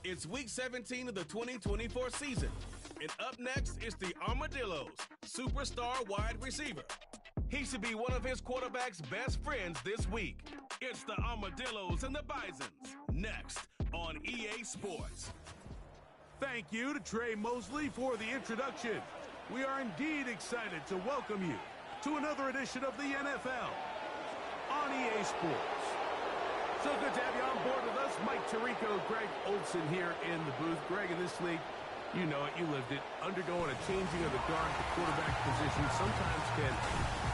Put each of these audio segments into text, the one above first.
It's week 17 of the 2024 season. And up next is the Armadillos, superstar wide receiver. He should be one of his quarterback's best friends this week. It's the Armadillos and the Bisons, next on EA Sports. Thank you to Trey Mosley for the introduction. We are indeed excited to welcome you to another edition of the NFL on EA Sports. So good to have you on board with us. Mike Tirico, Greg Olson here in the booth. Greg, in this league, you know it, you lived it. Undergoing a changing of the guard to quarterback position sometimes can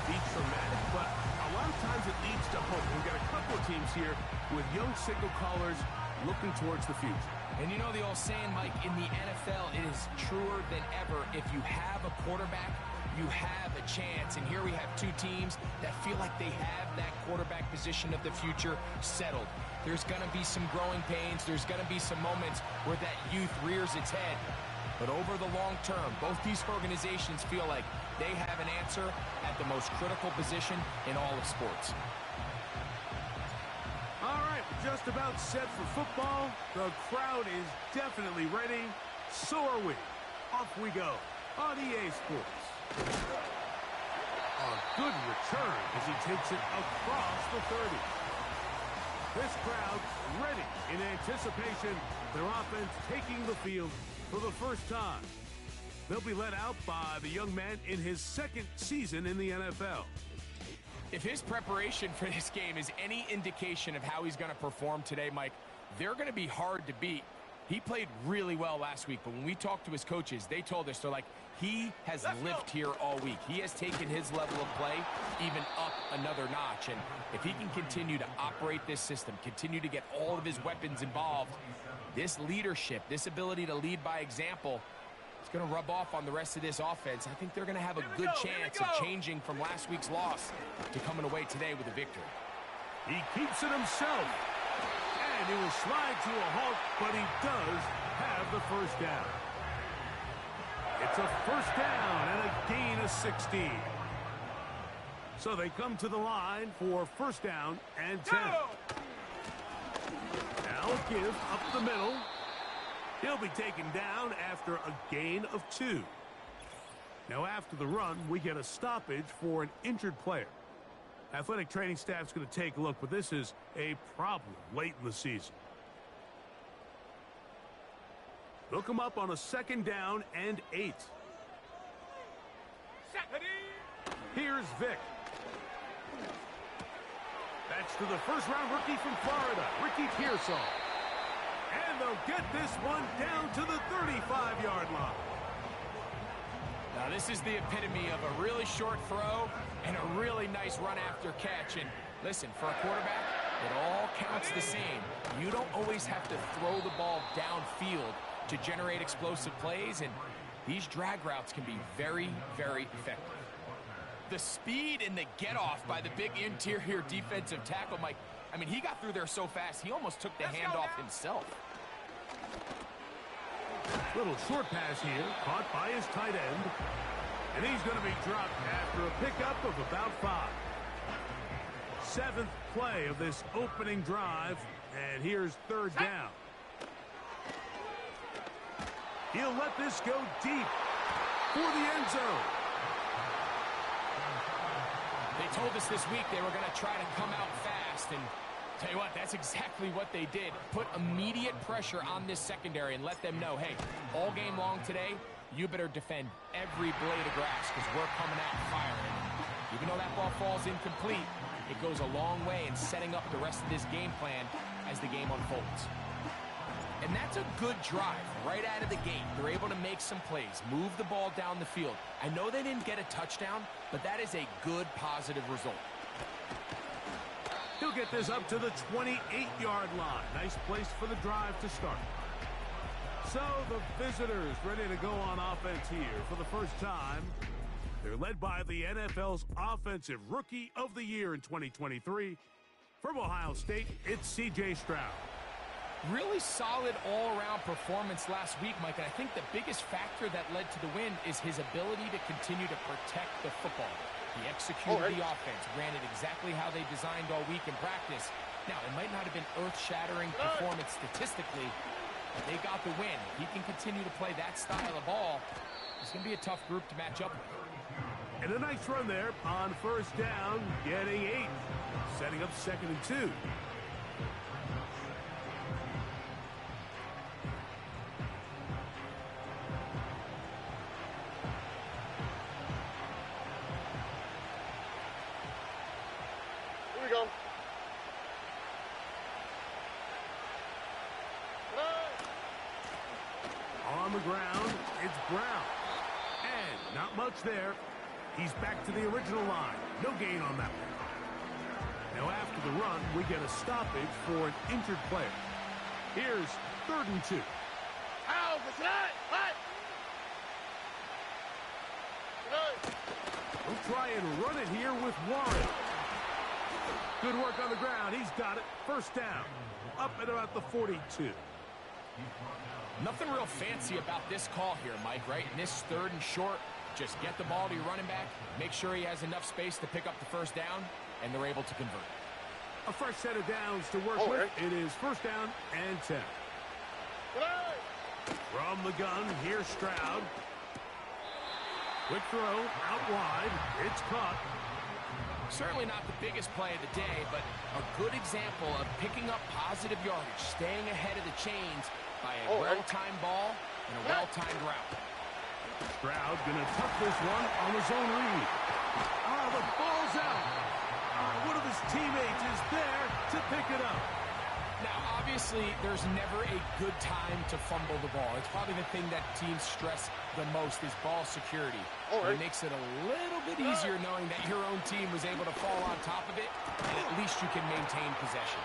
be traumatic, but a lot of times it leads to hope. We've got a couple of teams here with young signal callers looking towards the future. And you know the old saying, Mike, in the NFL, it is truer than ever. If you have a quarterback, you have a chance. And here we have two teams that feel like they have that quarterback position of the future settled. There's going to be some growing pains. There's going to be some moments where that youth rears its head. But over the long term, both these organizations feel like they have an answer at the most critical position in all of sports. All right, we're just about set for football. The crowd is definitely ready. So are we. Off we go on EA Sports. A good return as he takes it across the 30. This crowd's ready in anticipation. Their offense taking the field for the first time. They'll be led out by the young man in his second season in the NFL. If his preparation for this game is any indication of how he's going to perform today, Mike, they're going to be hard to beat. He played really well last week, but when we talked to his coaches, they told us, they're like, he has lived here all week. He has taken his level of play even up another notch. And if he can continue to operate this system, continue to get all of his weapons involved, this leadership, this ability to lead by example, it's going to rub off on the rest of this offense. I think they're going to have a good chance of changing from last week's loss to coming away today with a victory. He keeps it himself. And he will slide to a halt, but he does have the first down. It's a first down and a gain of 16. So they come to the line for first down and 10. Now a give up the middle. He'll be taken down after a gain of 2. Now after the run, we get a stoppage for an injured player. Athletic training staff's going to take a look, but this is a problem late in the season. They'll come up on a second down and 8. Here's Vick. That's to the first-round rookie from Florida, Ricky Pearsall. And they'll get this one down to the 35-yard line. Now, this is the epitome of a really short throw and a really nice run after catch. And listen, for a quarterback, it all counts the same. You don't always have to throw the ball downfield to generate explosive plays, and these drag routes can be very, very effective. The speed and the get-off by the big interior defensive tackle, Mike, I mean, he got through there so fast, he almost took the handoff himself. Little short pass here, caught by his tight end. And he's going to be dropped after a pickup of about 5. 7th play of this opening drive, and here's third down. He'll let this go deep for the end zone. They told us this week they were going to try to come out fast, and tell you what, that's exactly what they did. Put immediate pressure on this secondary and let them know, hey, all game long today, you better defend every blade of grass because we're coming out firing. Even though that ball falls incomplete, it goes a long way in setting up the rest of this game plan as the game unfolds. And that's a good drive right out of the gate. They're able to make some plays, move the ball down the field. I know they didn't get a touchdown, but that is a good, positive result. He'll get this up to the 28-yard line. Nice place for the drive to start. So the visitors ready to go on offense here for the first time. They're led by the NFL's Offensive Rookie of the Year in 2023. From Ohio State, it's C.J. Stroud. Really solid all-around performance last week, Mike, and I think the biggest factor that led to the win is his ability to continue to protect the football. He executed the offense, ran it exactly how they designed all week in practice. Now, it might not have been earth-shattering performance statistically, They got the win. If he can continue to play that style of ball, it's going to be a tough group to match up with. And a nice run there on first down, getting 8. Setting up 2nd and 2. Here we go. On the ground, it's Brown. And not much there. He's back to the original line. No gain on that one. Now after the run, we get a stoppage for an injured player. Here's 3rd and 2. We'll try and run it here with Warren. Good work on the ground. He's got it. First down. Up at about the 42. Nothing real fancy about this call here, Mike, right? In this 3rd and short, just get the ball to your running back, make sure he has enough space to pick up the first down, and they're able to convert. A fresh set of downs to work with. It is first down and 10. From the gun, here's Stroud. Quick throw, out wide. It's caught. Certainly not the biggest play of the day, but a good example of picking up positive yardage, staying ahead of the chains by a well-timed ball and a well-timed route. Stroud gonna tuck this one on his own read. Oh, the ball's out. One of his teammates is there to pick it up. Now, obviously, there's never a good time to fumble the ball. It's probably the thing that teams stress the most is ball security. It makes it a little bit easier knowing that your own team was able to fall on top of it, and at least you can maintain possession.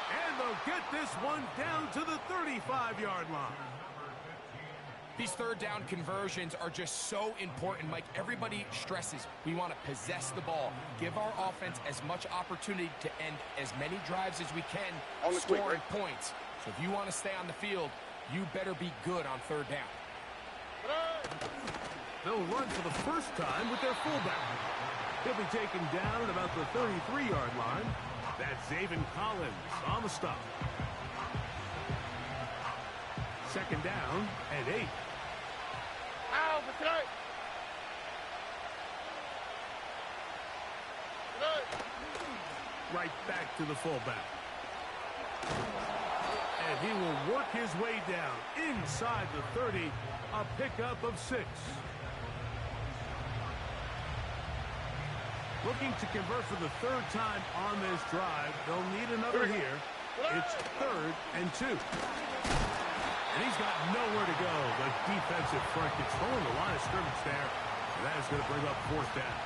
And they'll get this one down to the 35-yard line. These 3rd down conversions are just so important, Mike. Everybody stresses we want to possess the ball, give our offense as much opportunity to end as many drives as we can, scoring points. So if you want to stay on the field, you better be good on 3rd down. They'll run for the first time with their fullback. He'll be taken down at about the 33-yard line. That's Zaven Collins on the stop. 2nd down and 8. Right back to the fullback. And he will work his way down inside the 30, a pickup of 6. Looking to convert for the 3rd time on this drive. They'll need another here. It's 3rd and 2. And he's got nowhere to go. The defensive front controlling the line of scrimmage there. And that is going to bring up 4th down.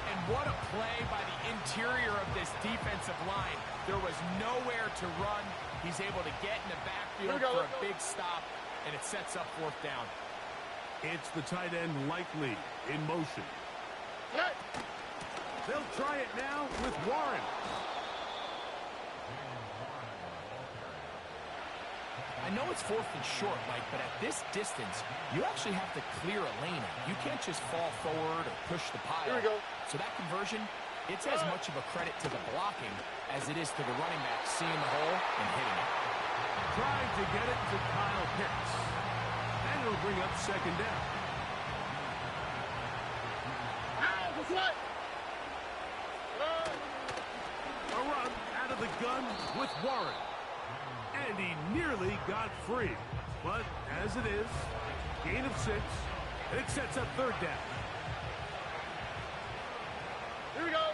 And what a play by the interior of this defensive line. There was nowhere to run. He's able to get in the backfield for a big stop, and it sets up 4th down. It's the tight end Likely in motion. They'll try it now with Warren. I know it's 4th and short, Mike, but at this distance, you actually have to clear a lane out. You can't just fall forward or push the pile. Here we go. So that conversion, it's as much of a credit to the blocking as it is to the running back seeing the hole and hitting it. Trying to get it to Kyle Pitts. And it'll bring up 2nd down. A run out of the gun with Warren. And he nearly got free. But as it is, gain of 6, and it sets up 3rd down. Here we go.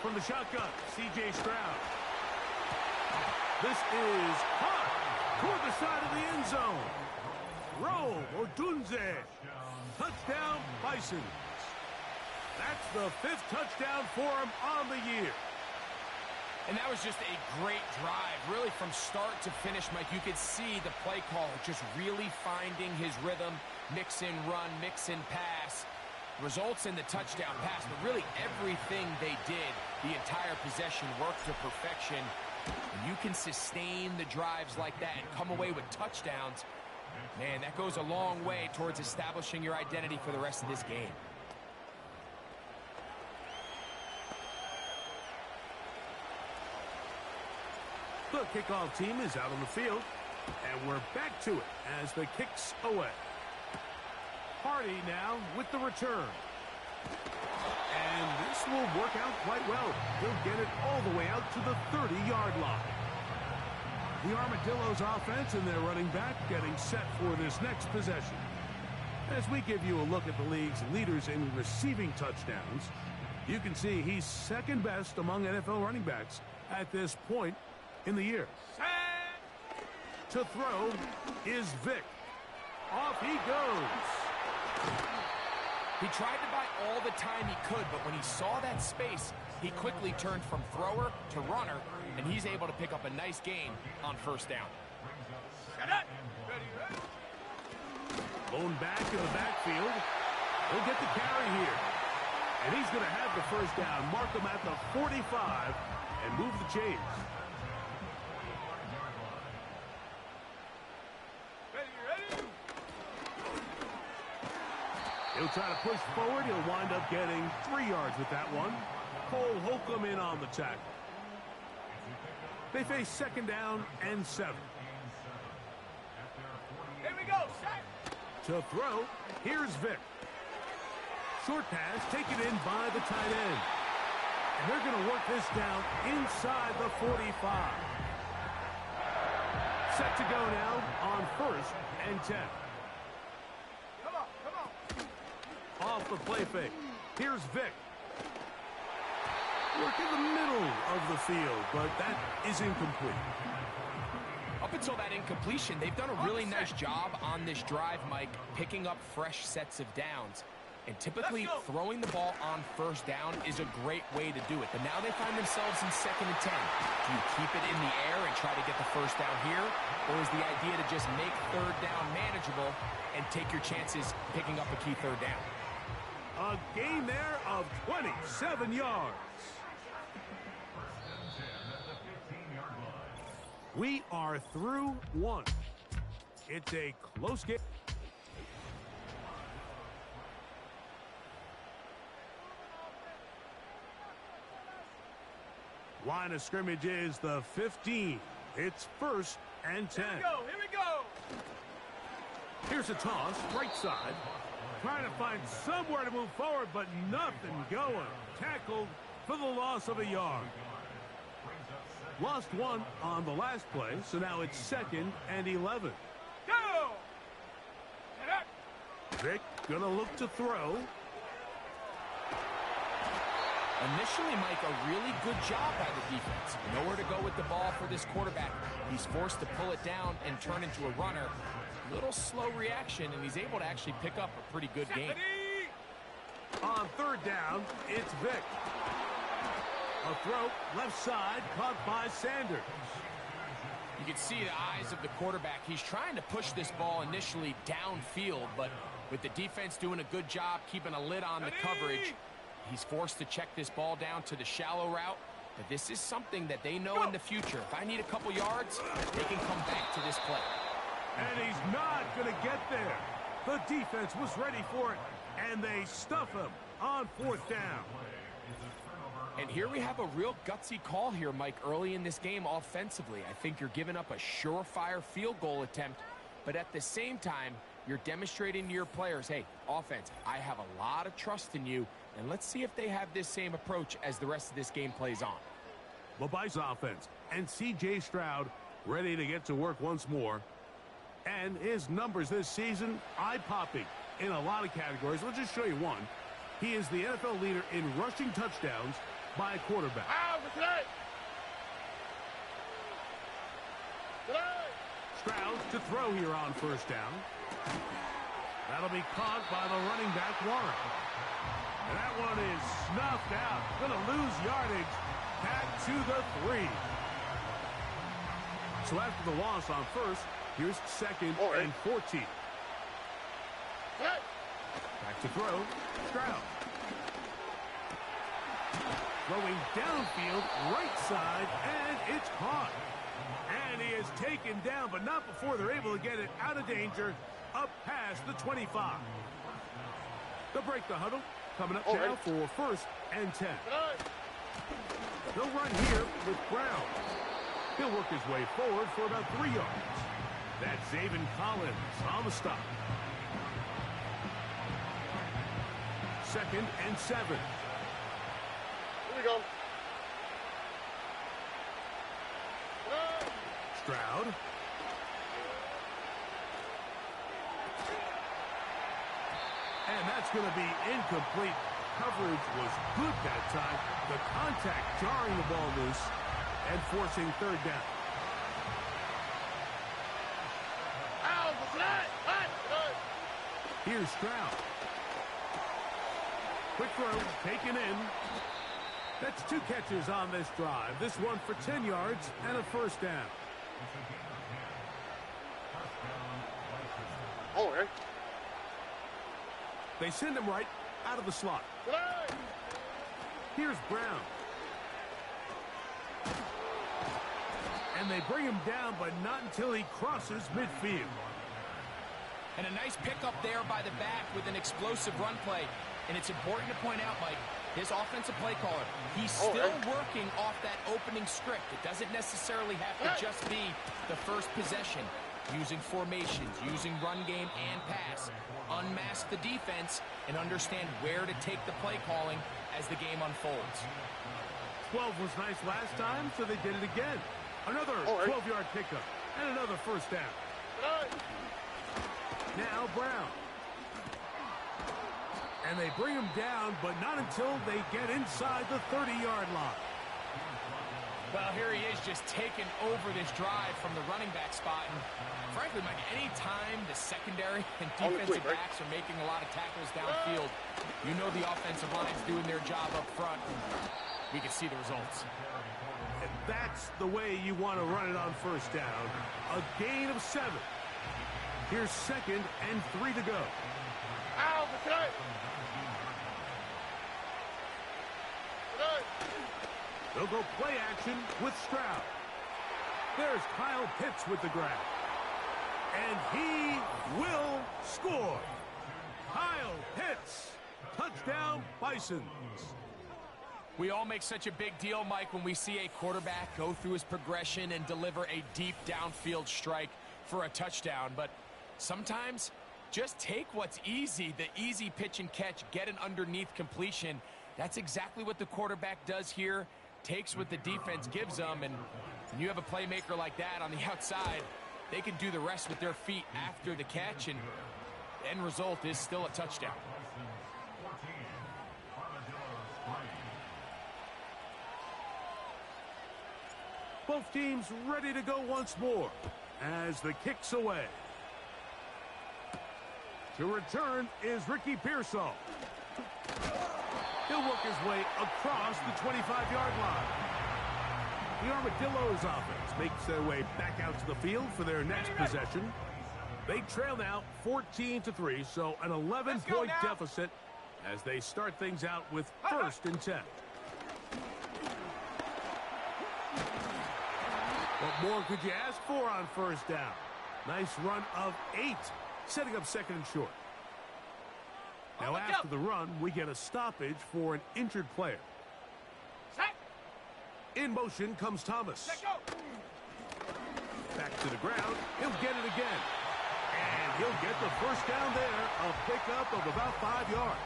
From the shotgun, C.J. Stroud. This is hot toward the side of the end zone. Rome Odunze. Touchdown, Bisons. That's the 5th touchdown for him on the year. And that was just a great drive, really from start to finish, Mike. You could see the play caller just really finding his rhythm, mix in run, mix in pass, results in the touchdown pass. But really everything they did, the entire possession worked to perfection. And you can sustain the drives like that and come away with touchdowns. Man, that goes a long way towards establishing your identity for the rest of this game. The kickoff team is out on the field, and we're back to it as the kick's away. Hardy now with the return. And this will work out quite well. He'll get it all the way out to the 30-yard line. The Armadillos offense and their running back getting set for this next possession. As we give you a look at the league's leaders in receiving touchdowns, you can see he's second best among NFL running backs at this point in the year. To throw is Vick. Off he goes. He tried to buy all the time he could, but when he saw that space, he quickly turned from thrower to runner, and he's able to pick up a nice gain on first down. Blown back in the backfield. He'll get the carry here. And he's going to have the first down. Mark him at the 45 and move the chains. He'll try to push forward. He'll wind up getting 3 yards with that one. Cole Holcomb in on the tackle. They face second down and 7. Here we go, set. To throw, here's Vick. Short pass taken in by the tight end. And they're going to work this down inside the 45. Set to go now on first and 10. Off the play fake. Here's Vick. Work in the middle of the field, but that is incomplete. Up until that incompletion, they've done a really nice job on this drive, Mike, picking up fresh sets of downs. And typically, throwing the ball on first down is a great way to do it. But now they find themselves in second and 10. Do you keep it in the air and try to get the first down here? Or is the idea to just make third down manageable and take your chances picking up a key third down? A gain there of 27 yards. We are through one. It's a close game. Line of scrimmage is the 15. It's first and 10. Here we go. Here's a toss, right side. Trying to find somewhere to move forward, but nothing going. Tackled for the loss of a yard. Lost one on the last play, so now it's second and 11. Go! Vick gonna look to throw. Initially, Mike, a really good job by the defense. Nowhere to go with the ball for this quarterback. He's forced to pull it down and turn into a runner. Little slow reaction, and he's able to actually pick up a pretty good game. On third down, it's Vick. A throw, left side, caught by Sanders. You can see the eyes of the quarterback. He's trying to push this ball initially downfield, but with the defense doing a good job keeping a lid on the coverage, he's forced to check this ball down to the shallow route. But this is something that they know in the future. If I need a couple yards, they can come back to this play. And he's not going to get there. The defense was ready for it, and they stuff him on fourth down. And here we have a real gutsy call here, Mike, early in this game offensively. I think you're giving up a surefire field goal attempt, but at the same time, you're demonstrating to your players, hey, offense, I have a lot of trust in you, and let's see if they have this same approach as the rest of this game plays on. LeBuy's offense and C.J. Stroud ready to get to work once more. And his numbers this season, eye-popping in a lot of categories. Let's just show you one. He is the NFL leader in rushing touchdowns by a quarterback. Stroud to throw here on first down. That'll be caught by the running back, Warren. And that one is snuffed out. Going to lose yardage. Back to the 3. So after the loss on first, here's second and 14. Back to throw. Stroud. Throwing downfield, right side, and it's caught. And he is taken down, but not before they're able to get it out of danger, up past the 25. They'll break the huddle. Coming up now for first and 10. They'll run here with Brown. He'll work his way forward for about 3 yards. That's Zaven Collins on the stop. 2nd and 7. Here we go. Stroud. And that's going to be incomplete. Coverage was good that time. The contact jarring the ball loose and forcing 3rd down. Here's Stroud. Quick throw, taken in. That's 2 catches on this drive. This one for 10 yards and a 1st down. Oh, okay. They send him right out of the slot. Here's Brown. And they bring him down, but not until he crosses midfield. And a nice pickup there by the back with an explosive run play. And it's important to point out, Mike, his offensive play caller, he's still working off that opening script. It doesn't necessarily have to just be the first possession. Using formations, using run game and pass. Unmask the defense and understand where to take the play calling as the game unfolds. 12 was nice last time, so they did it again. Another 12-yard pickup and another 1st down. Now Brown. And they bring him down, but not until they get inside the 30-yard line. Well, here he is just taking over this drive from the running back spot. And frankly, Mike, any time the secondary and defensive backs are making a lot of tackles downfield, you know the offensive line's doing their job up front. We can see the results. And that's the way you want to run it on 1st down. A gain of 7. Here's 2nd and 3 to go. They'll go play action with Stroud. There's Kyle Pitts with the grab. And he will score. Kyle Pitts. Touchdown, Bisons. We all make such a big deal, Mike, when we see a quarterback go through his progression and deliver a deep downfield strike for a touchdown. But sometimes just take what's easy, the easy pitch and catch, get an underneath completion. That's exactly what the quarterback does here. Takes what the defense gives them, and when you have a playmaker like that on the outside, they can do the rest with their feet after the catch, and the end result is still a touchdown. Both teams ready to go once more as the kick's away. To return is Ricky Pearsall. He'll work his way across the 25-yard line. The Armadillos offense makes their way back out to the field for their next possession. They trail now 14-3, so an 11-point deficit as they start things out with 1st and 10. What more could you ask for on 1st down? Nice run of 8, setting up 2nd and short. Now after the run, we get a stoppage for an injured player. In motion comes Thomas. Back to the ground. He'll get it again. And he'll get the 1st down there. A pickup of about 5 yards.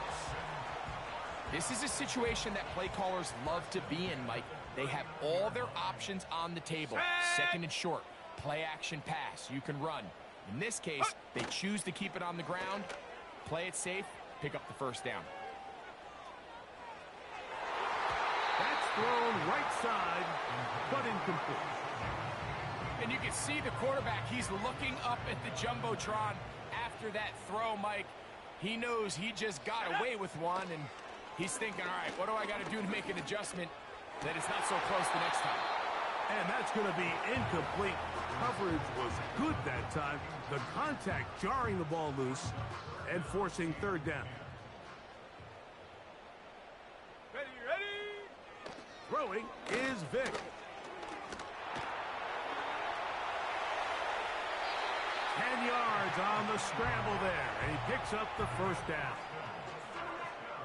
This is a situation that play callers love to be in, Mike. They have all their options on the table. 2nd and short. Play action pass. You can run. In this case, they choose to keep it on the ground, play it safe, pick up the 1st down. That's thrown right side, but incomplete. And you can see the quarterback, he's looking up at the Jumbotron after that throw, Mike. He knows he just got away with one, and he's thinking, all right, what do I got to do to make an adjustment that it's not so close the next time? And that's going to be incomplete. Coverage was good that time. The contact jarring the ball loose and forcing 3rd down. Ready. Throwing is Vick. 10 yards on the scramble there, and he picks up the 1st down.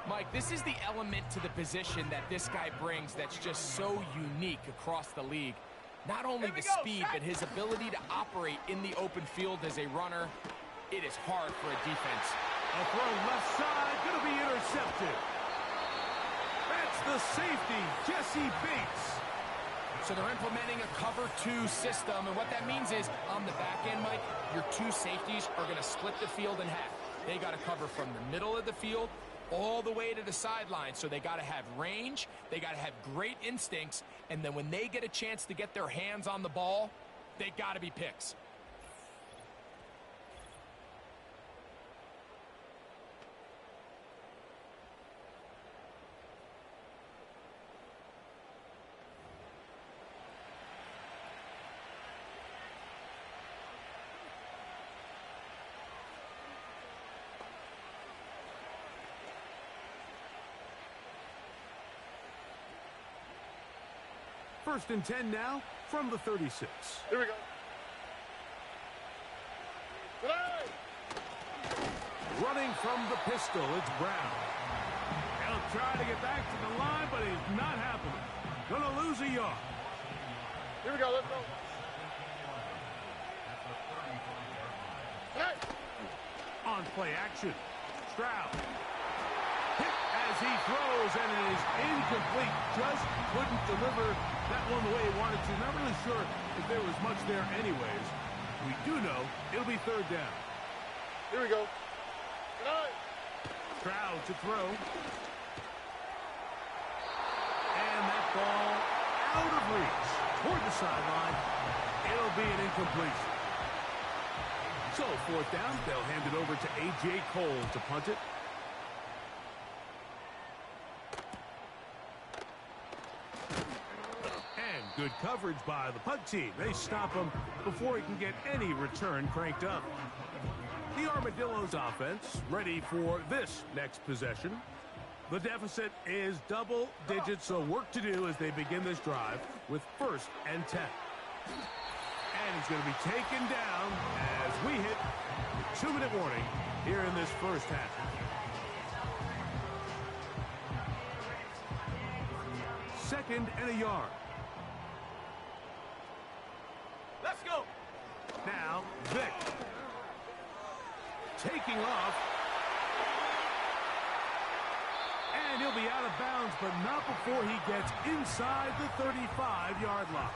Mike, this is the element to the position that this guy brings that's just so unique across the league. Not only the speed, but his ability to operate in the open field as a runner, it is hard for a defense. A throw left side, going to be intercepted. That's the safety, Jesse Bates. So they're implementing a cover 2 system, and what that means is on the back end, Mike, your 2 safeties are going to split the field in half. They got to cover from the middle of the field all the way to the sideline. So they got to have range, they got to have great instincts, and then when they get a chance to get their hands on the ball, they got to be picks. First and 10 now from the 36. Here we go. Play! Running from the pistol, it's Brown. He'll try to get back to the line, but it's not happening. Gonna lose a yard. Here we go, let's go. Hey! On play action, Stroud. Hit as he throws, and it is incomplete. Just couldn't deliver that one the way he wanted to. Not really sure if there was much there anyways. We do know it'll be 3rd down. Here we go. Good night. Stroud to throw. And that ball out of reach toward the sideline. It'll be an incompletion. So 4th down, they'll hand it over to A.J. Cole to punt it. And good coverage by the punt team. They stop him before he can get any return cranked up. The Armadillos offense ready for this next possession. The deficit is double digits, so work to do as they begin this drive with 1st and 10. And he's going to be taken down as we hit the 2-minute warning here in this first half. Second and a yard. Let's go. Now, Vick. Taking off. And he'll be out of bounds, but not before he gets inside the 35-yard line.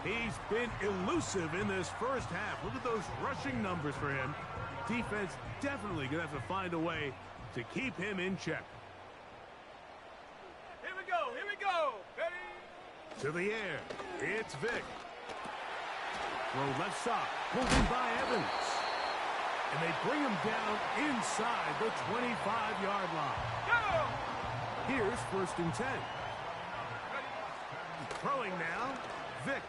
He's been elusive in this first half. Look at those rushing numbers for him. Defense definitely going to have to find a way to keep him in check. Here we go. Here we go. Ready? To the air. It's Vick. Throw left side. Pulled in by Evans. And they bring him down inside the 25-yard line. Go! Here's 1st and 10. Throwing now, Vick.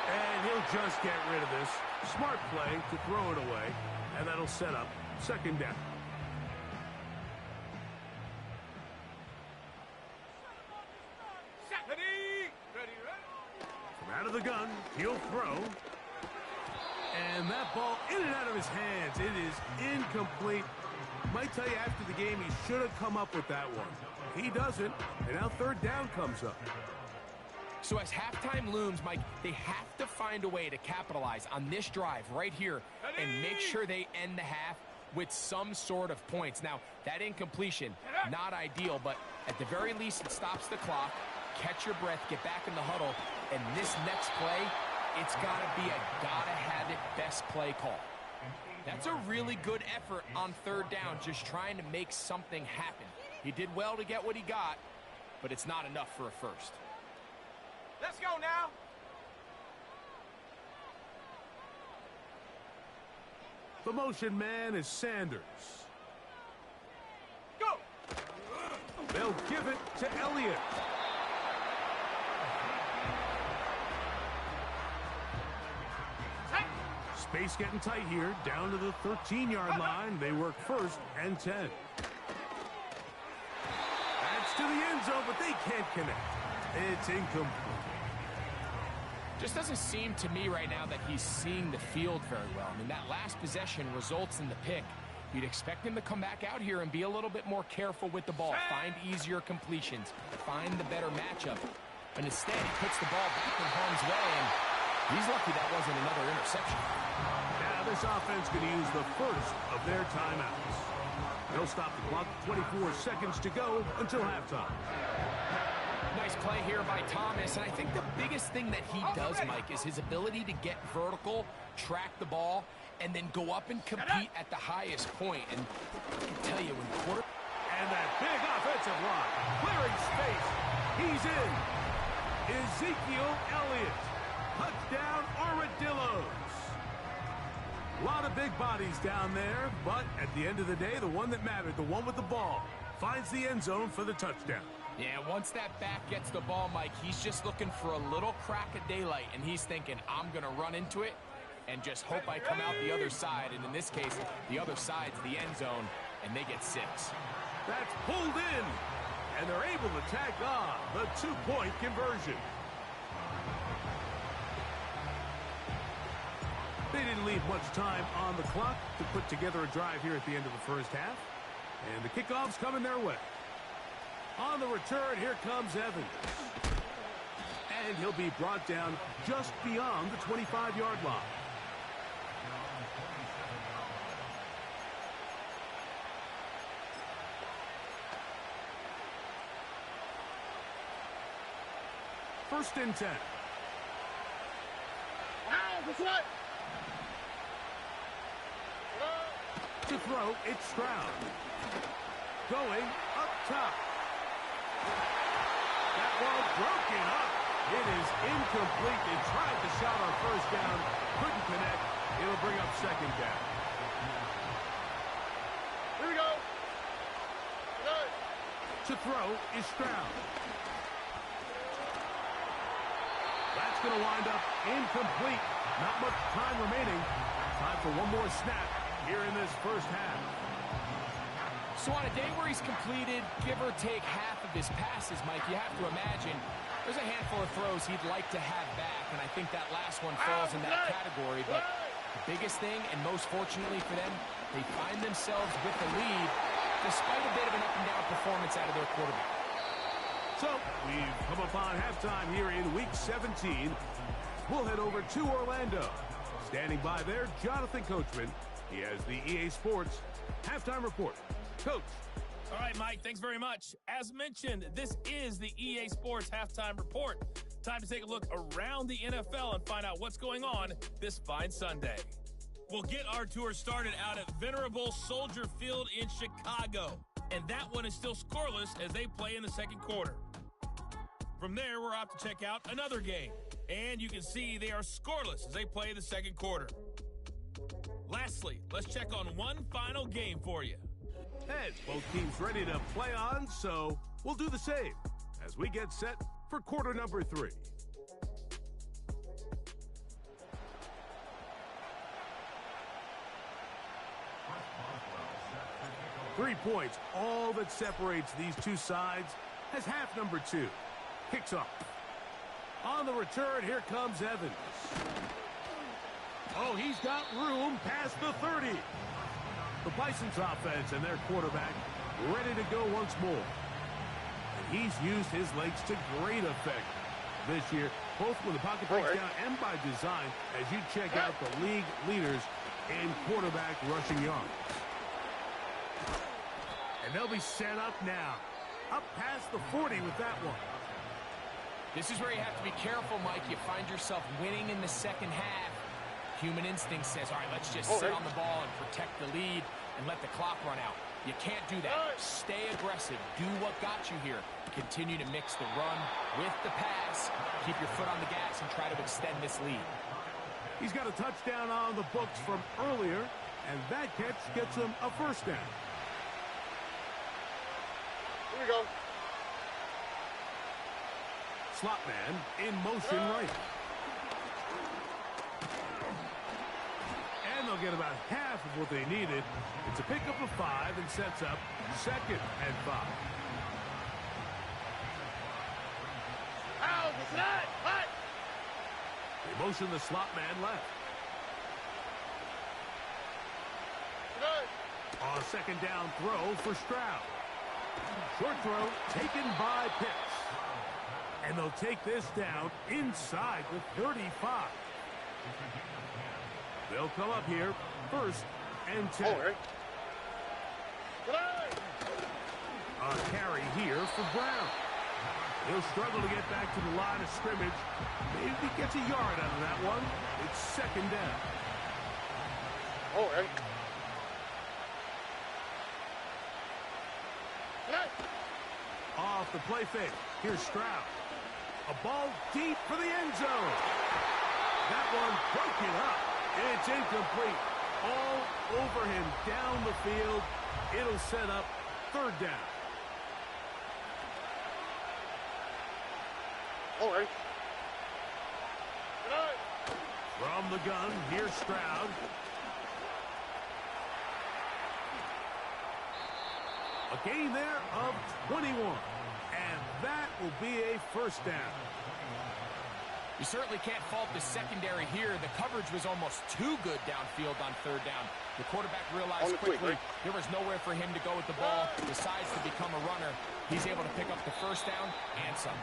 And he'll just get rid of this. Smart play to throw it away. And that'll set up 2nd down. Ready? Ready, ready. From out of the gun, he'll throw. And that ball in and out of his hands. It is incomplete. Might tell you after the game he should have come up with that one. He doesn't, and now 3rd down comes up. So as halftime looms, Mike, they have to find a way to capitalize on this drive right here and make sure they end the half with some sort of points. Now, that incompletion, not ideal, but at the very least it stops the clock. Catch your breath, get back in the huddle, and this next play, it's got to be a gotta-have-it best play call. That's a really good effort on 3rd down, just trying to make something happen. He did well to get what he got, but it's not enough for a first. Let's go now. The motion man is Sanders. Go. They'll give it to Elliott. Space getting tight here, down to the 13-yard line. They work 1st and 10. That's to the end zone, but they can't connect. It's incomplete. Just doesn't seem to me right now that he's seeing the field very well. I mean, that last possession results in the pick. You'd expect him to come back out here and be a little bit more careful with the ball, find easier completions, find the better matchup. but instead he puts the ball back in harm's way, and he's lucky that wasn't another interception. Now this offense could use the first of their timeouts. They'll stop the clock, 24 seconds to go until halftime. Nice play here by Thomas, and I think the biggest thing that he does, Mike, is his ability to get vertical, track the ball, and then go up and compete at the highest point. And I can tell you, when quarter... And that big offensive line, clearing space. He's in. Ezekiel Elliott. Touchdown, Armadillos. A lot of big bodies down there, but at the end of the day, the one that mattered, the one with the ball, finds the end zone for the touchdown. Yeah, once that back gets the ball, Mike, he's just looking for a little crack of daylight, and he's thinking, I'm going to run into it and just hope I come out the other side. And in this case, the other side's the end zone, and they get 6. That's pulled in, and they're able to tack on the 2-point conversion. They didn't leave much time on the clock to put together a drive here at the end of the first half, and the kickoff's coming their way. On the return, here comes Evans. And he'll be brought down just beyond the 25-yard line. First and 10. To throw, it's Stroud. Going up top. That ball broken up. It is incomplete. They tried the shot on first down. Couldn't connect. It'll bring up second down. Here we go. Good. To throw is Stroud. That's going to wind up incomplete. Not much time remaining. Time for one more snap here in this first half. So on a day where he's completed, give or take half of his passes, Mike, you have to imagine there's a handful of throws he'd like to have back, and I think that last one falls in that category. But the biggest thing, and most fortunately for them, they find themselves with the lead despite a bit of an up-and-down performance out of their quarterback. So we've come upon halftime here in Week 17. We'll head over to Orlando. Standing by there, Jonathan Coachman. He has the EA Sports halftime report. Coach. All right, Mike, thanks very much. As mentioned, this is the EA Sports halftime report. Time to take a look around the NFL and find out what's going on this fine Sunday. We'll get our tour started out at Venerable Soldier Field in Chicago. And that one is still scoreless as they play in the second quarter. From there, we're off to check out another game. And you can see they are scoreless as they play the second quarter. Lastly, let's check on one final game for you. And both teams ready to play on, so we'll do the same as we get set for quarter number 3. Three points, all that separates these two sides, as half number 2 kicks off. On the return, here comes Evans. Oh, he's got room past the 30. The Bison's offense and their quarterback ready to go once more. And he's used his legs to great effect this year, both when the pocket breaks down and by design, as you check out the league leaders in quarterback rushing yards. And they'll be set up now. Up past the 40 with that one. This is where you have to be careful, Mike. You find yourself winning in the second half. Human instinct says, all right, let's just sit on the ball and protect the lead and let the clock run out. You can't do that. Stay aggressive. Do what got you here. Continue to mix the run with the pass. Keep your foot on the gas and try to extend this lead. He's got a touchdown on the books from earlier, and that catch gets him a first down. Here we go. Slot man in motion right. And they'll get about half of what they needed. It's a pickup of 5 and sets up second and 5. Ow, it's not. Hot. They motion the slot man left. Good. On a second down throw for Stroud. Short throw taken by Pitts. And they'll take this down inside the 35. They'll come up here, 1st and 10. A carry here for Brown. He'll struggle to get back to the line of scrimmage. Maybe he gets a yard out of that one. It's 2nd down. Off the play fake. Here's Stroud. A ball deep for the end zone. That one broken up. It's incomplete. All over him down the field. It'll set up 3rd down. From the gun, here's Stroud. A gain there of 21. And that will be a 1st down. You certainly can't fault the secondary here. The coverage was almost too good downfield on 3rd down. The quarterback realized quickly there was nowhere for him to go with the ball. Decides to become a runner. He's able to pick up the 1st down and some.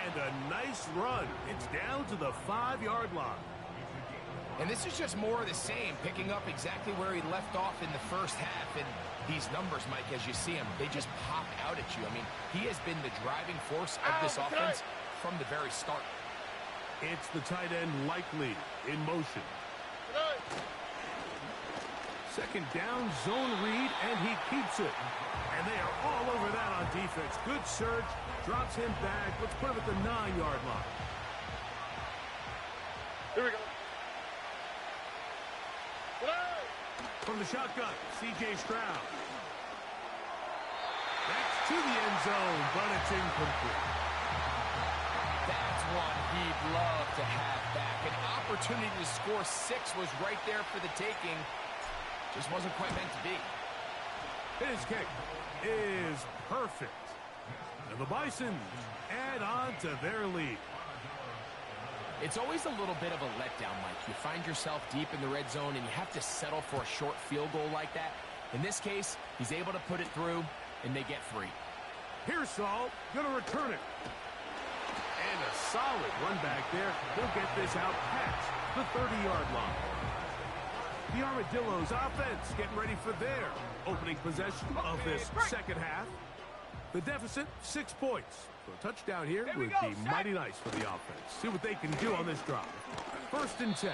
And a nice run. It's down to the 5-yard line. And this is just more of the same, picking up exactly where he left off in the 1st half. And these numbers, Mike, as you see them, they just pop out at you. I mean, he has been the driving force of this offense from the very start. It's the tight end Likely in motion. 2nd down, zone read, and he keeps it. And they are all over that on defense. Good search, drops him back. Let's put him at the 9-yard line. Here we go. From the shotgun, C.J. Stroud. That's to the end zone, but it's incomplete. That's one he'd love to have back. An opportunity to score 6 was right there for the taking. Just wasn't quite meant to be. His kick is perfect. And the Bisons add on to their lead. It's always a little bit of a letdown, Mike. You find yourself deep in the red zone and you have to settle for a short field goal like that. In this case, he's able to put it through, and they get 3. Pearsall going to return it. And a solid run back there. He'll get this out past the 30-yard line. The Armadillos offense getting ready for their opening possession of this 2nd half. The deficit, 6 points. So a touchdown here would be mighty nice for the offense. See what they can do on this drive. 1st and 10.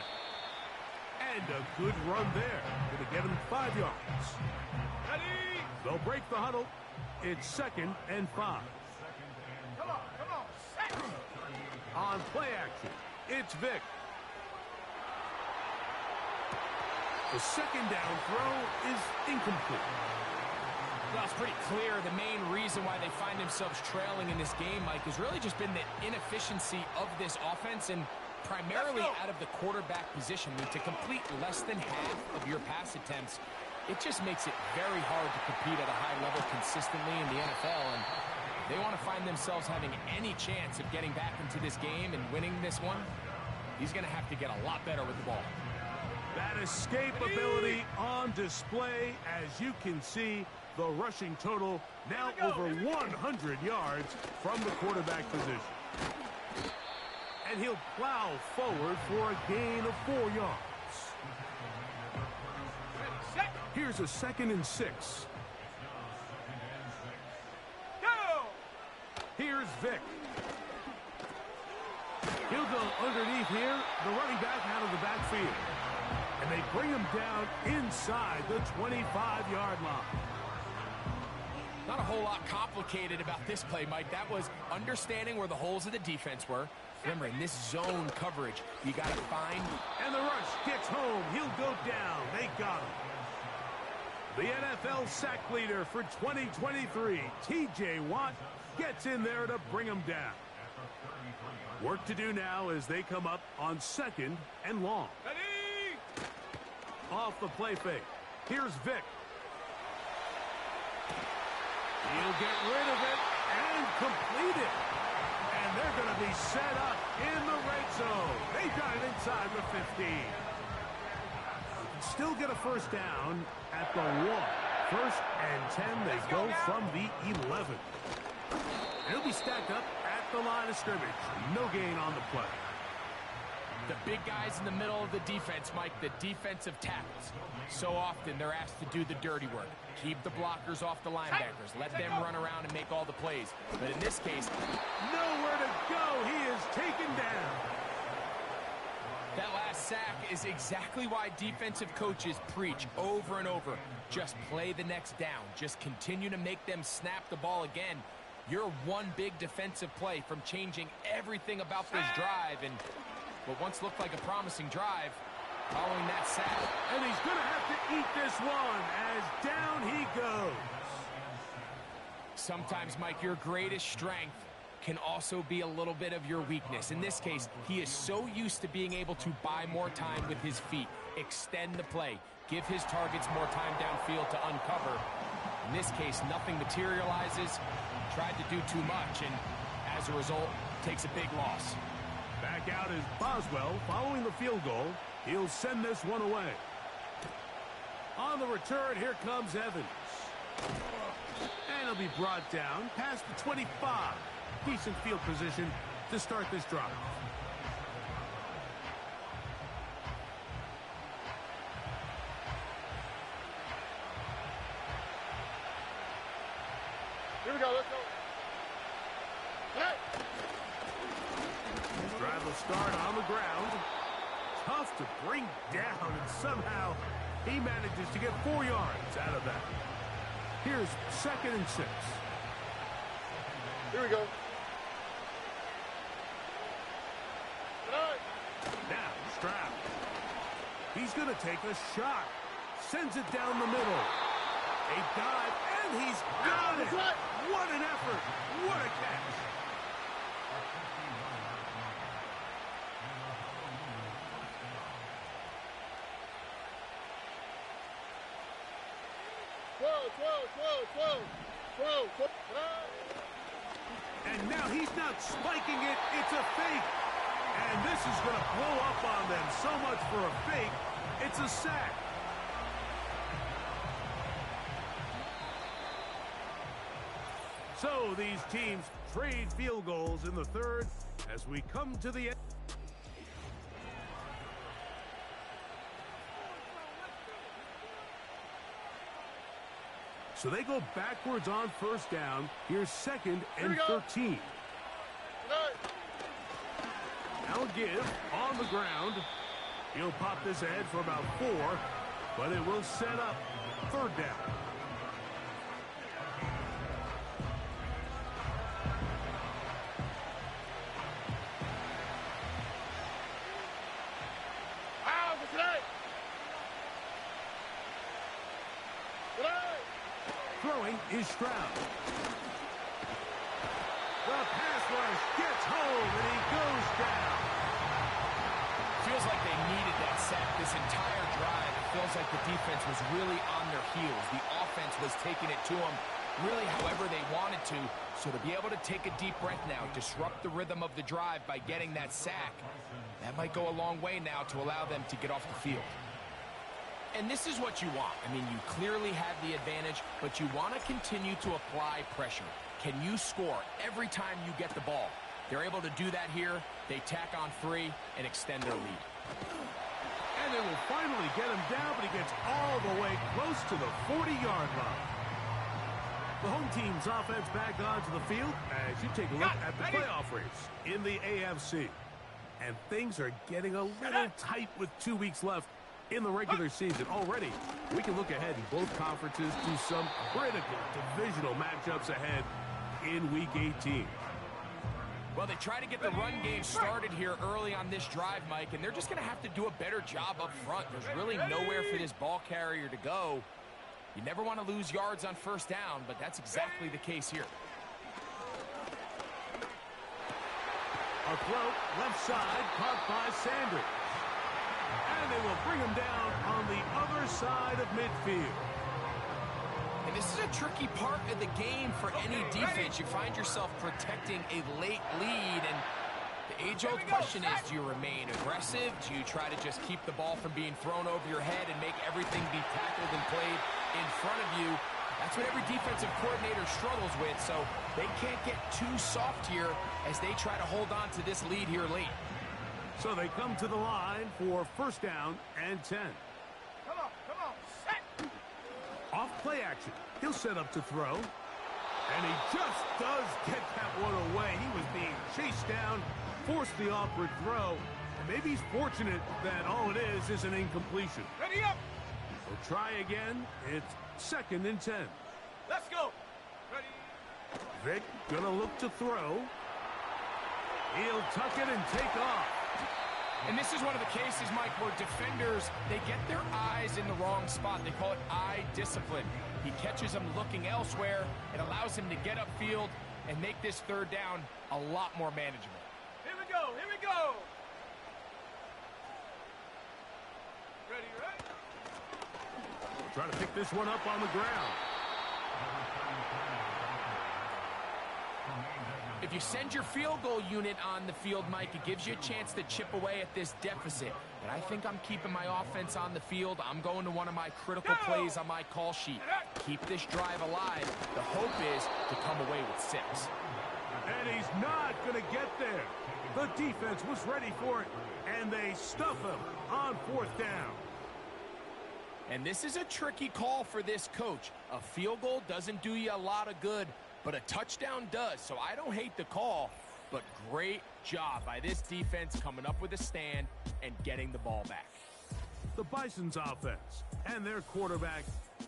And a good run there. Going to get him 5 yards. They'll break the huddle. It's 2nd and 5. Come on. On play action, it's Vick. The 2nd down throw is incomplete. Well, it's pretty clear the main reason why they find themselves trailing in this game, Mike, has really just been the inefficiency of this offense and primarily out of the quarterback position. I mean, to complete less than half of your pass attempts, it just makes it very hard to compete at a high level consistently in the NFL. And they want to find themselves having any chance of getting back into this game and winning this one. He's going to have to get a lot better with the ball. That escape ability on display, as you can see. The rushing total now over 100 yards from the quarterback position. And he'll plow forward for a gain of 4 yards. Here's a 2nd and 6. Here's Vick. He'll go underneath here. The running back out of the backfield. And they bring him down inside the 25-yard line. Not a whole lot complicated about this play, Mike. That was understanding where the holes of the defense were. Remember, in this zone coverage, you got to find... And the rush gets home. He'll go down. They got him. The NFL sack leader for 2023, T.J. Watt, gets in there to bring him down. Work to do now as they come up on 2nd and long. Off the play fake. Here's Vick. He'll get rid of it and complete it. And they're going to be set up in the red zone. They got it inside the 15. Still get a 1st down at the 1. 1st and 10. They go from the 11. It'll be stacked up at the line of scrimmage. No gain on the play. The big guys in the middle of the defense, Mike, the defensive tackles. So often they're asked to do the dirty work. Keep the blockers off the linebackers. Let them run around and make all the plays. But in this case, nowhere to go. He is taken down. That last sack is exactly why defensive coaches preach over and over. Just play the next down. Just continue to make them snap the ball again. You're one big defensive play from changing everything about this drive. And what once looked like a promising drive, following that sack. And he's going to have to eat this one as down he goes. Sometimes, Mike, your greatest strength can also be a little bit of your weakness. In this case, he is so used to being able to buy more time with his feet, extend the play, give his targets more time downfield to uncover. In this case, nothing materializes, tried to do too much, and as a result, takes a big loss. Back out is Boswell following the field goal. He'll send this one away. On the return, here comes Evans. And he'll be brought down past the 25. Decent field position to start this drive. Here we go, let's go. Hey! Drive will start on the ground. Tough to bring down, and somehow he manages to get 4 yards out of that. Here's 2nd and 6. Here we go. Now, Stroud. He's going to take a shot. Sends it down the middle. A dive, and he's got it. What an effort. What a catch. And now he's not spiking it, it's a fake. And this is going to blow up on them. So much for a fake, it's a sack. So these teams trade field goals in the third as we come to the end. So they go backwards on 1st down. Here's 2nd and 13. Now give on the ground. He'll pop this ahead for about 4, but it will set up 3rd down. Throwing is Stroud. The pass rush gets home, and he goes down. Feels like they needed that sack this entire drive. It feels like the defense was really on their heels. The offense was taking it to them really however they wanted to. So to be able to take a deep breath now, disrupt the rhythm of the drive by getting that sack, that might go a long way now to allow them to get off the field. And this is what you want. I mean, you clearly have the advantage, but you want to continue to apply pressure. Can you score every time you get the ball? They're able to do that here. They tack on 3 and extend their lead. And they will finally get him down, but he gets all the way close to the 40-yard line. The home team's offense back onto the field as you take a look at the playoff race in the AFC. And things are getting a little tight with 2 weeks left in the regular season. Already, we can look ahead in both conferences to some critical divisional matchups ahead in Week 18. Well, they try to get the run game started here early on this drive, Mike, and they're just going to have to do a better job up front. There's really nowhere for this ball carrier to go. You never want to lose yards on 1st down, but that's exactly the case here. A throw left side caught by Sanders. And they will bring him down on the other side of midfield. And this is a tricky part of the game for any defense. You find yourself protecting a late lead, and the age-old question is, do you remain aggressive? Do you try to just keep the ball from being thrown over your head and make everything be tackled and played in front of you? That's what every defensive coordinator struggles with, so they can't get too soft here as they try to hold on to this lead here late. So they come to the line for first down and 10. Come on, set. Off play action. He'll set up to throw. And he just does get that one away. He was being chased down, forced the awkward throw. And maybe he's fortunate that all it is an incompletion. Ready up. We'll try again. It's 2nd and 10. Let's go. Ready. Vick gonna look to throw. He'll tuck it and take off. And this is one of the cases, Mike, where defenders, they get their eyes in the wrong spot. They call it eye discipline. He catches them looking elsewhere. It allows him to get upfield and make this third down a lot more manageable. Here we go. Here we go. Ready, right? We'll try to pick this one up on the ground. If you send your field goal unit on the field, Mike, it gives you a chance to chip away at this deficit. But I think I'm keeping my offense on the field. I'm going to one of my critical plays on my call sheet. Keep this drive alive. The hope is to come away with 6. And he's not going to get there. The defense was ready for it, and they stuff him on 4th down. And this is a tricky call for this coach. A field goal doesn't do you a lot of good, but a touchdown does. So I don't hate the call, but great job by this defense coming up with a stand and getting the ball back. The Bison's offense and their quarterback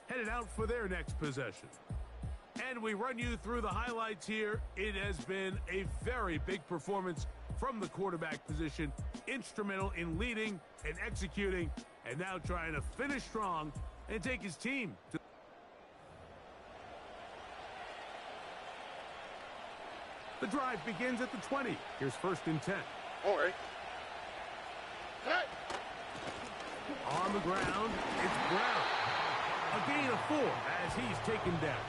headed out for their next possession. And we run you through the highlights here. It has been a very big performance from the quarterback position, instrumental in leading and executing, and now trying to finish strong and take his team to the drive begins at the 20. Here's 1st and 10. All right. Hey. On the ground, it's Brown. A gain of 4 as he's taken down.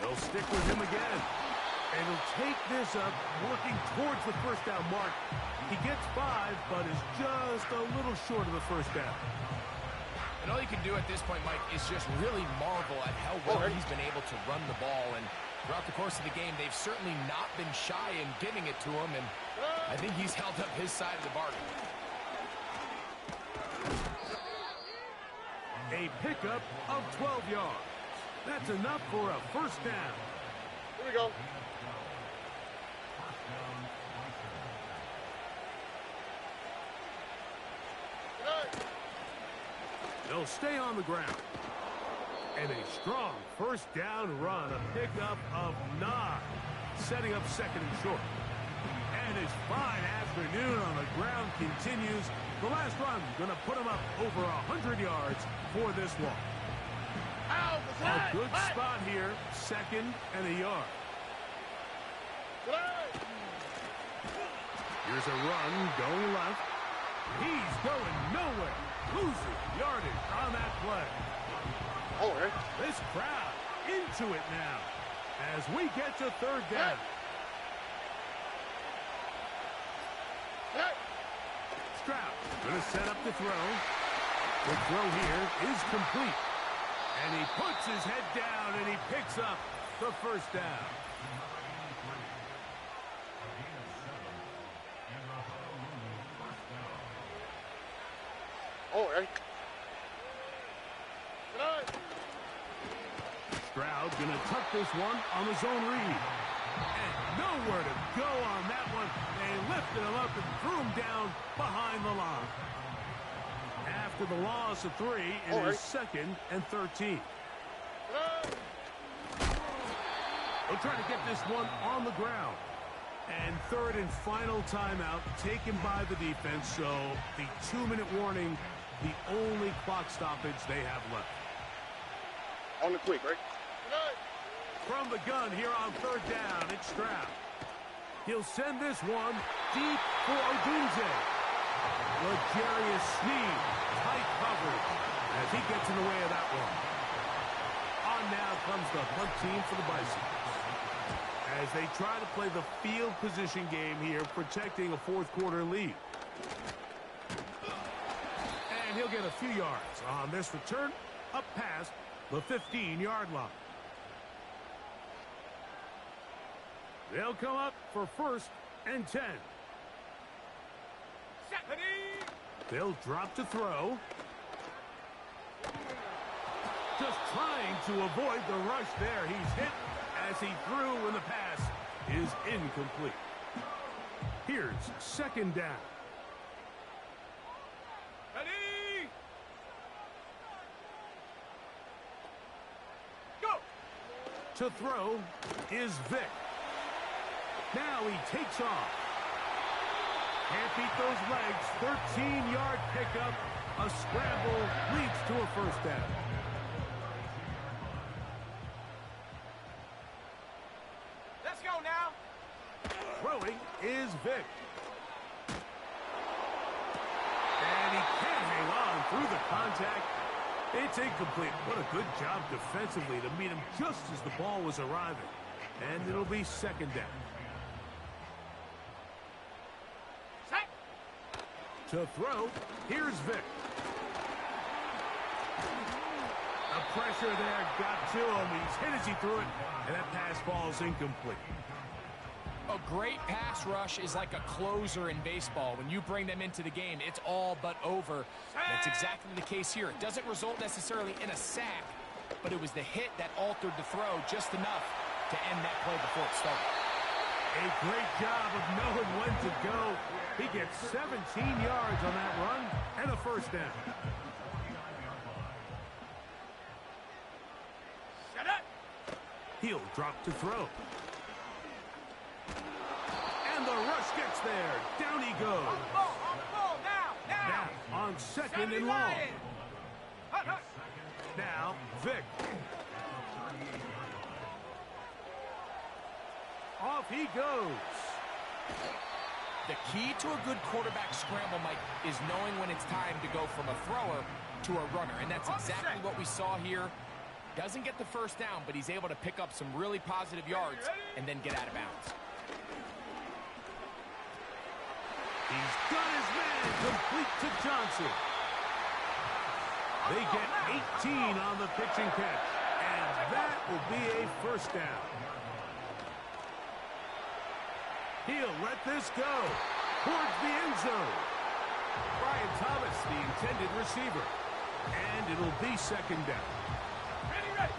They'll stick with him again. And he'll take this up, working towards the first down mark. He gets 5, but is just a little short of the first down. And all you can do at this point, Mike, is just really marvel at how well he's been able to run the ball. And throughout the course of the game, they've certainly not been shy in giving it to him. And I think he's held up his side of the bargain. A pickup of 12 yards. That's enough for a first down. Here we go. They'll stay on the ground. And a strong first down run, a pickup of 9, setting up 2nd and short. And his fine afternoon on the ground continues. The last run going to put him up over 100 yards for this one. A good spot here, 2nd and a yard. Here's a run going left. He's going nowhere. Losing yardage on that play. All right. This crowd into it now as we get to 3rd down. Stroud going to set up the throw. The throw here is complete. And he puts his head down and he picks up the first down. All right. Stroud going to tuck this one on the zone read. And nowhere to go on that one. They lifted him up and threw him down behind the line. After the loss of 3, it is 2nd and 13. They'll try to get this one on the ground. And 3rd and final timeout taken by the defense. So the 2-minute warning, the only clock stoppage they have left. On the quick, right? From the gun here on 3rd down, it's Stroud. He'll send this one deep for Odunze. L'Jarius Sneed, tight coverage as he gets in the way of that one. On now comes the punt team for the Bison. as they try to play the field position game here, protecting a fourth-quarter lead. And he'll get a few yards on this return up past the 15-yard line. They'll come up for 1st and 10. They'll drop to throw. Just trying to avoid the rush there. He's hit as he threw when the pass is incomplete. Here's 2nd down. Ready? Go! To throw is Vick. Now he takes off. Can't beat those legs. 13-yard pickup. A scramble leads to a 1st down. Let's go now. Throwing is Vick. And he can't hang on through the contact. It's incomplete. What a good job defensively to meet him just as the ball was arriving. And it'll be 2nd down. To throw, here's Vick. The pressure there got to him. He's hit as he threw it, and that pass falls incomplete. A great pass rush is like a closer in baseball. When you bring them into the game, it's all but over. That's exactly the case here. It doesn't result necessarily in a sack, but it was the hit that altered the throw just enough to end that play before it started. A great job of knowing when to go. He gets 17 yards on that run and a 1st down. Shut up! He'll drop to throw. And the rush gets there. Down he goes. On the ball, now! Now on 2nd and long. Now Vick. Off he goes. The key to a good quarterback scramble, Mike, is knowing when it's time to go from a thrower to a runner. And that's exactly what we saw here. Doesn't get the 1st down, but he's able to pick up some really positive yards and then get out of bounds. He's got his man complete to Johnson. They get 18 on the pitching catch. And that will be a 1st down. He'll let this go towards the end zone. Brian Thomas, the intended receiver. And it'll be 2nd down. Ready!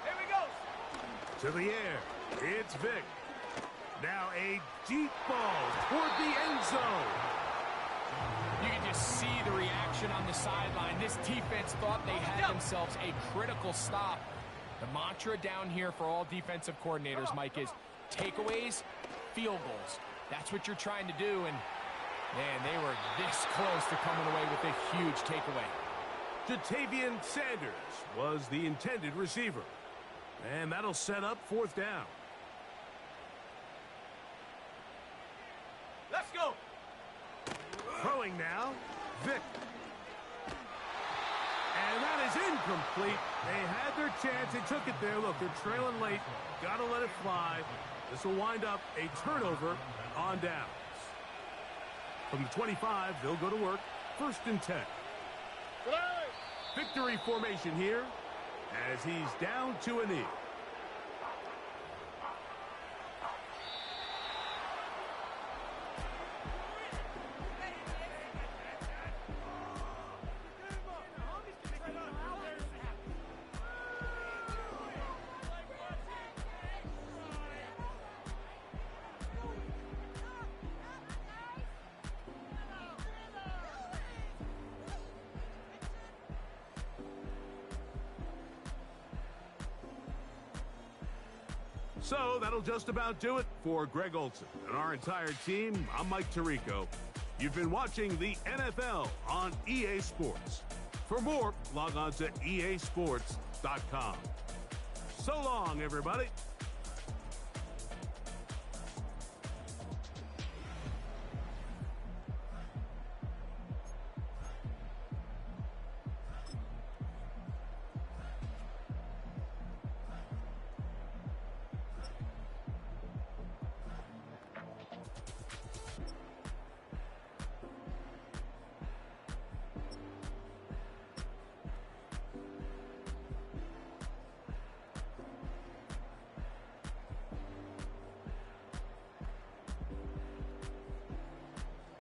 Here we go! To the air, it's Vick. Now a deep ball toward the end zone. You can just see the reaction on the sideline. This defense thought they had themselves a critical stop. The mantra down here for all defensive coordinators, Mike, is takeaways, field goals. That's what you're trying to do, and, man, they were this close to coming away with a huge takeaway. Jatavian Sanders was the intended receiver. And that'll set up 4th down. Let's go! Throwing now, Vick. And that is incomplete. They had their chance. They took it there. Look, they're trailing late. Got to let it fly. This will wind up a turnover on downs. From the 25, they'll go to work. 1st and 10. Victory formation here as he's down to a knee. So that'll just about do it for Greg Olson and our entire team. I'm Mike Tirico. You've been watching the NFL on EA Sports. For more, log on to easports.com. So long, everybody.